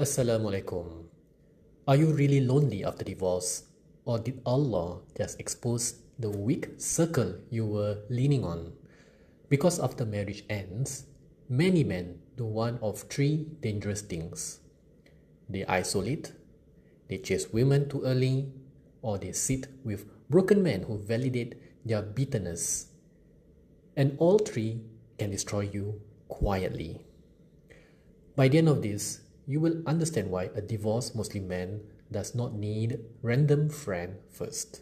Assalamualaikum. Are you really lonely after divorce? Or did Allah just expose the weak circle you were leaning on? Because after marriage ends, many men do one of three dangerous things. They isolate, they chase women too early, or they sit with broken men who validate their bitterness. And all three can destroy you quietly. By the end of this, you will understand why a divorced Muslim man does not need random friend first.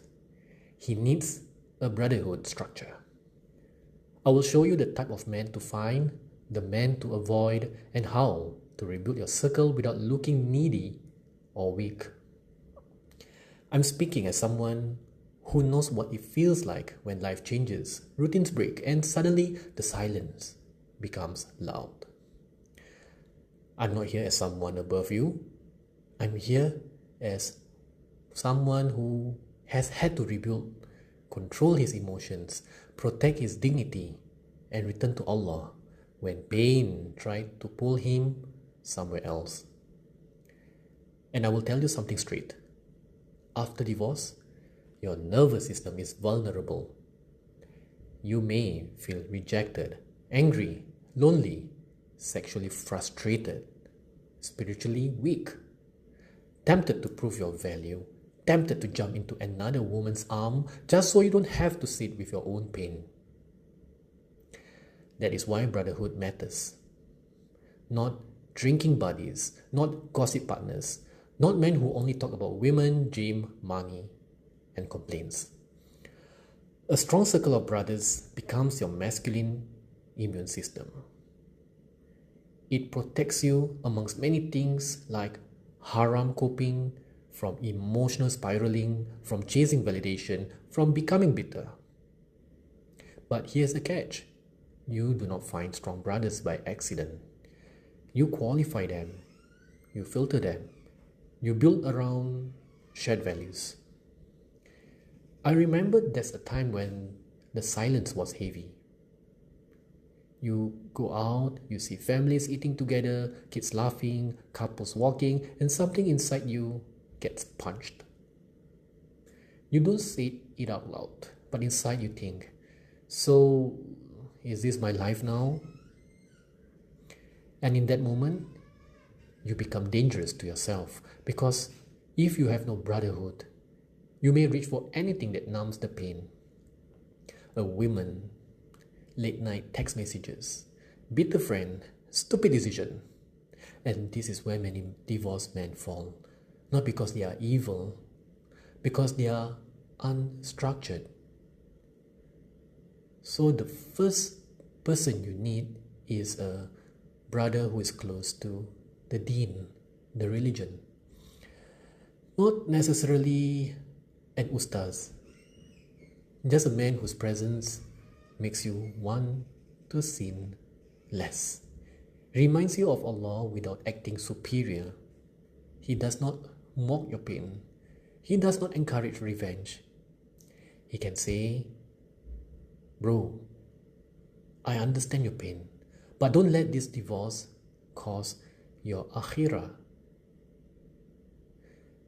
He needs a brotherhood structure. I will show you the type of man to find, the man to avoid, and how to rebuild your circle without looking needy or weak. I'm speaking as someone who knows what it feels like when life changes, routines break, and suddenly the silence becomes loud. I'm not here as someone above you. I'm here as someone who has had to rebuild, control his emotions, protect his dignity, and return to Allah when pain tried to pull him somewhere else. And I will tell you something straight. After divorce, your nervous system is vulnerable. You may feel rejected, angry, lonely, sexually frustrated, spiritually weak, tempted to prove your value, tempted to jump into another woman's arm just so you don't have to sit with your own pain. That is why brotherhood matters. Not drinking buddies, not gossip partners, not men who only talk about women, gym, money, and complaints. A strong circle of brothers becomes your masculine immune system. It protects you amongst many things like haram coping, from emotional spiraling, from chasing validation, from becoming bitter. But here's the catch. You do not find strong brothers by accident. You qualify them. You filter them. You build around shared values. I remember there's a time when the silence was heavy. You go out, you see families eating together, kids laughing, couples walking, and something inside you gets punched. You don't say it out loud, but inside you think, so is this my life now? And in that moment, you become dangerous to yourself because if you have no brotherhood, you may reach for anything that numbs the pain. A woman, late night text messages, bitter friend, stupid decision. And this is where many divorced men fall. Not because they are evil, because they are unstructured. So the first person you need is a brother who is close to the deen, the religion. Not necessarily an ustaz, just a man whose presence makes you want to sin less, reminds you of Allah without acting superior. He does not mock your pain. He does not encourage revenge. He can say, bro, I understand your pain, but don't let this divorce cause your akhirah.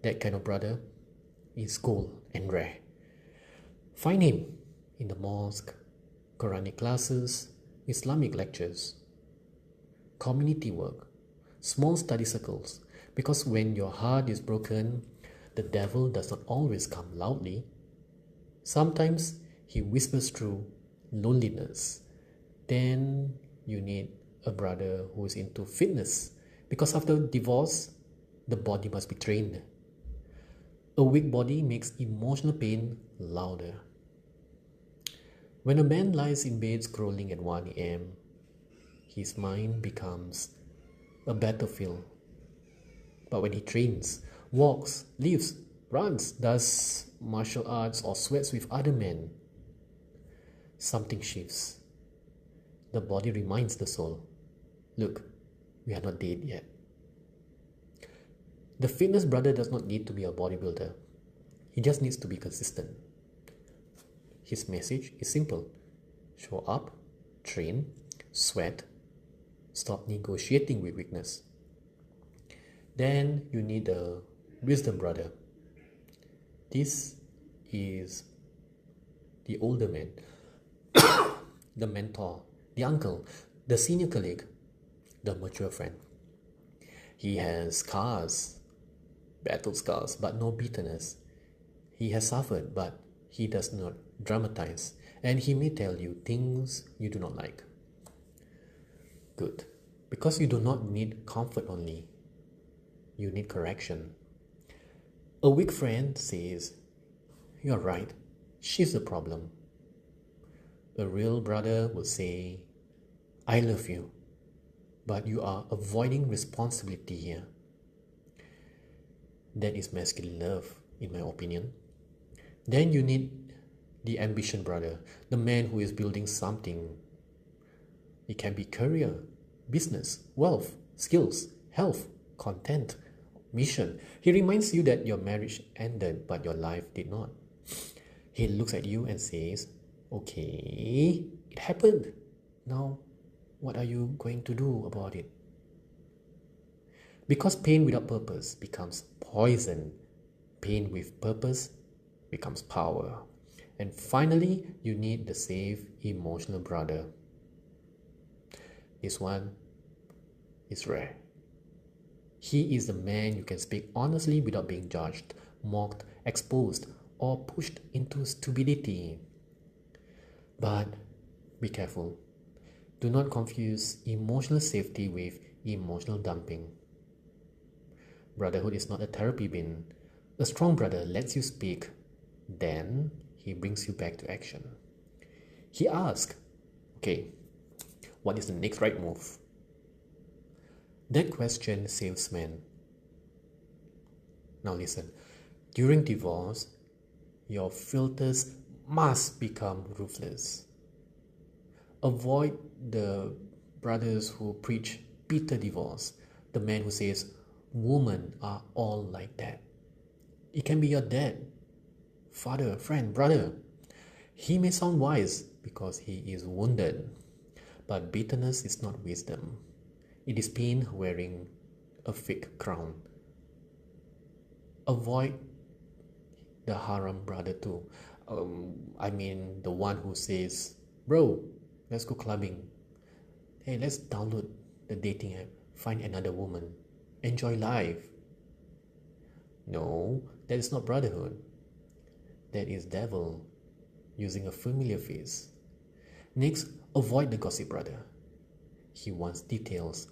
That kind of brother is gold and rare. Find him in the mosque, Quranic classes, Islamic lectures, community work, small study circles, because when your heart is broken, the devil does not always come loudly. Sometimes he whispers through loneliness. Then you need a brother who is into fitness, because after divorce, the body must be trained. A weak body makes emotional pain louder. When a man lies in bed scrolling at 1 a.m., his mind becomes a battlefield. But when he trains, walks, lives, runs, does martial arts, or sweats with other men, something shifts. The body reminds the soul, look, we are not dead yet. The fitness brother does not need to be a bodybuilder. He just needs to be consistent. His message is simple. Show up, train, sweat, stop negotiating with weakness. Then you need a wisdom brother. This is the older man, the mentor, the uncle, the senior colleague, the mature friend. He has scars, battle scars, but no bitterness. He has suffered, but he does not dramatize, and he may tell you things you do not like. Good, because you do not need comfort only, you need correction. A weak friend says, "You're right, she's the problem." A real brother will say, "I love you, but you are avoiding responsibility here." That is masculine love, in my opinion. Then you need the ambition brother, the man who is building something. It can be career, business, wealth, skills, health, content, mission. He reminds you that your marriage ended, but your life did not. He looks at you and says, "Okay, it happened. Now, what are you going to do about it?" Because pain without purpose becomes poison, pain with purpose becomes power. And finally, you need the safe emotional brother. This one is rare. He is the man you can speak honestly without being judged, mocked, exposed, or pushed into stupidity. But be careful. Do not confuse emotional safety with emotional dumping. Brotherhood is not a therapy bin. A strong brother lets you speak, then he brings you back to action. He asks, "Okay, what is the next right move?" That question saves men. Now listen, during divorce, your filters must become ruthless. Avoid the brothers who preach bitter divorce, the man who says, "Women are all like that." It can be your dad, father, friend, brother. He may sound wise because he is wounded, but bitterness is not wisdom. It is pain wearing a fake crown. Avoid the haram brother too. The one who says, "Bro, let's go clubbing. Hey, let's download the dating app, find another woman, enjoy life." No, that is not brotherhood. That is devil using a familiar face. Next, avoid the gossip brother. He wants details.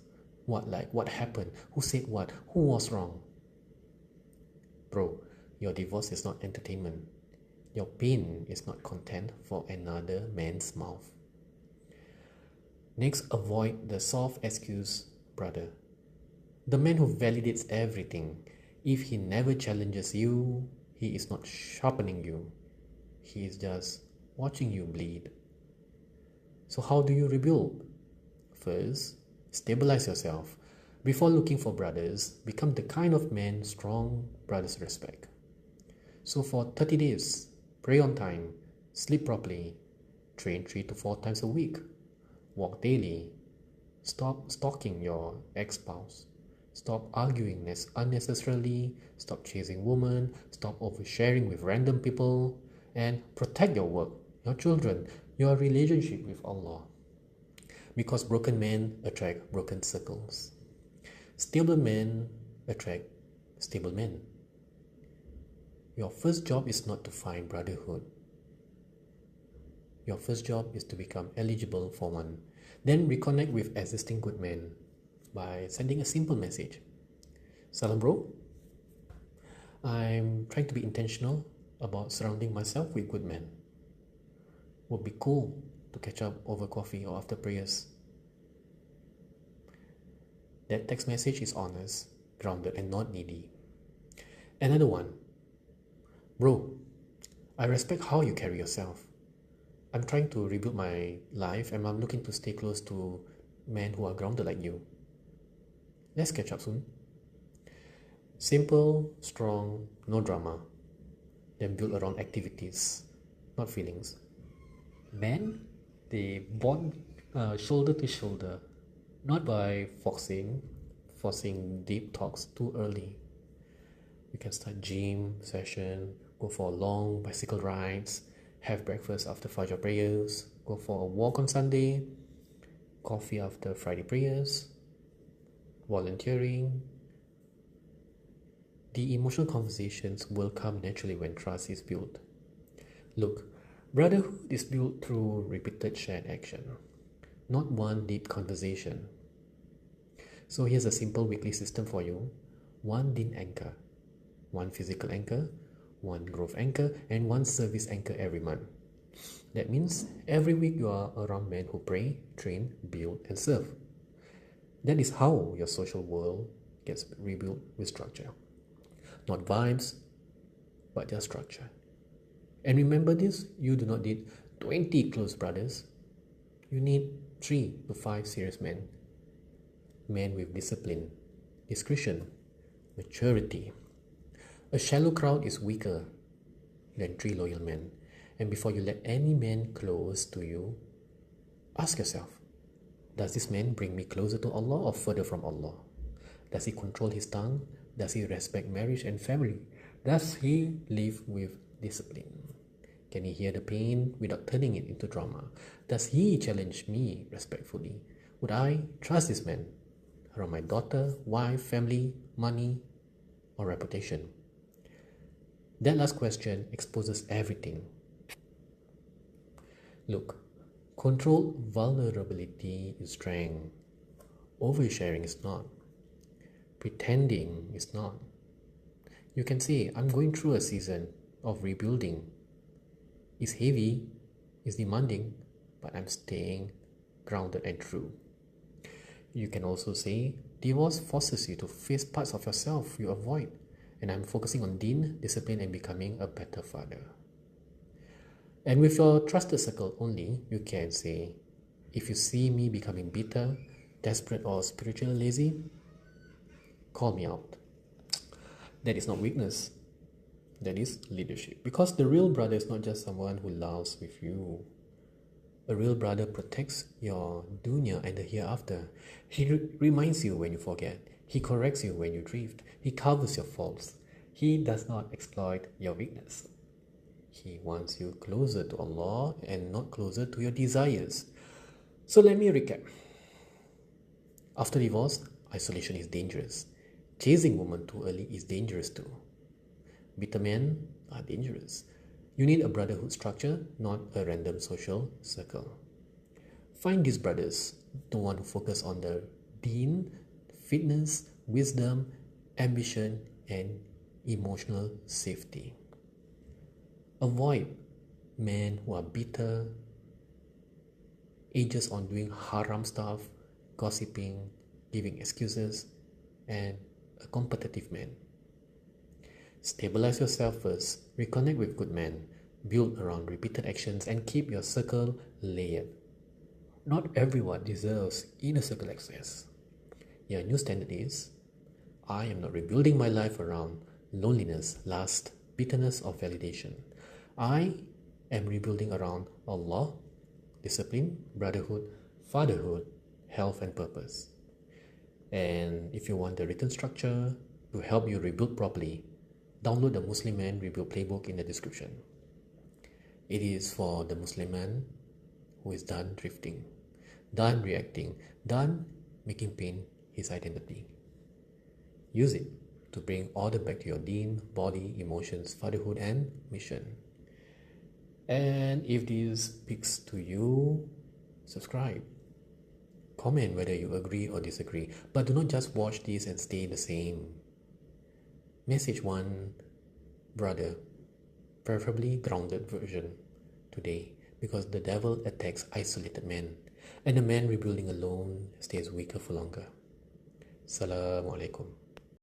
What happened? Who said what? Who was wrong? Bro, your divorce is not entertainment. Your pain is not content for another man's mouth. Next, avoid the soft excuse brother. The man who validates everything. If he never challenges you, he is not sharpening you. He is just watching you bleed. So how do you rebuild? First, stabilize yourself. Before looking for brothers, become the kind of man strong brothers respect. So for 30 days, pray on time, sleep properly, train 3 to 4 times a week, walk daily, stop stalking your ex-spouse, stop arguing unnecessarily, stop chasing women, stop oversharing with random people, and protect your work, your children, your relationship with Allah. Because broken men attract broken circles. Stable men attract stable men. Your first job is not to find brotherhood. Your first job is to become eligible for one. Then reconnect with existing good men by sending a simple message. "Salam bro, I'm trying to be intentional about surrounding myself with good men. Would be cool to catch up over coffee or after prayers." That text message is honest, grounded, and not needy. Another one. "Bro, I respect how you carry yourself. I'm trying to rebuild my life and I'm looking to stay close to men who are grounded like you. Let's catch up soon." Simple, strong, no drama. Then build around activities, not feelings. Men, they bond shoulder to shoulder, not by foxing, forcing deep talks too early. You can start gym session, go for long bicycle rides, have breakfast after Fajr prayers, go for a walk on Sunday, coffee after Friday prayers, volunteering. The emotional conversations will come naturally when trust is built. Look, brotherhood is built through repeated shared action, not one deep conversation. So here's a simple weekly system for you. 1 deen anchor, 1 physical anchor, 1 growth anchor, and 1 service anchor every month. That means every week you are around men who pray, train, build, and serve. That is how your social world gets rebuilt with structure. Not vibes, but just structure. And remember this, you do not need 20 close brothers. You need 3 to 5 serious men. Men with discipline, discretion, maturity. A shallow crowd is weaker than 3 loyal men. And before you let any man close to you, ask yourself, does this man bring me closer to Allah or further from Allah? Does he control his tongue? Does he respect marriage and family? Does he live with discipline? Can he hear the pain without turning it into drama? Does he challenge me respectfully? Would I trust this man around my daughter, wife, family, money, or reputation? That last question exposes everything. Look, controlled vulnerability is strength. Oversharing is not. Pretending is not. You can say, I'm going through a season of rebuilding. It's heavy, it's demanding, but I'm staying grounded and true. You can also say, divorce forces you to face parts of yourself you avoid, and I'm focusing on deen, discipline, and becoming a better father. And with your trusted circle only, you can say, if you see me becoming bitter, desperate, or spiritually lazy, call me out. That is not weakness. That is leadership. Because the real brother is not just someone who laughs with you. A real brother protects your dunya and the hereafter. He reminds you when you forget. He corrects you when you drift. He covers your faults. He does not exploit your weakness. He wants you closer to Allah and not closer to your desires. So let me recap. After divorce, isolation is dangerous. Chasing women too early is dangerous too. Bitter men are dangerous. You need a brotherhood structure, not a random social circle. Find these brothers, the one who focus on the deen, fitness, wisdom, ambition, and emotional safety. Avoid men who are bitter, ages on doing haram stuff, gossiping, giving excuses, and a competitive man. Stabilize yourself first, reconnect with good men, build around repeated actions, and keep your circle layered. Not everyone deserves inner circle access. Your new standard is, I am not rebuilding my life around loneliness, lust, bitterness, or validation. I am rebuilding around Allah, discipline, brotherhood, fatherhood, health, and purpose. And if you want the written structure to help you rebuild properly, download the Muslim Man Rebuild Playbook in the description. It is for the Muslim man who is done drifting, done reacting, done making pain his identity. Use it to bring order back to your deen, body, emotions, fatherhood, and mission. And if this speaks to you, subscribe. Comment whether you agree or disagree, but do not just watch this and stay the same. Message one brother, preferably grounded version today, because the devil attacks isolated men, and the man rebuilding alone stays weaker for longer. Assalamu alaikum.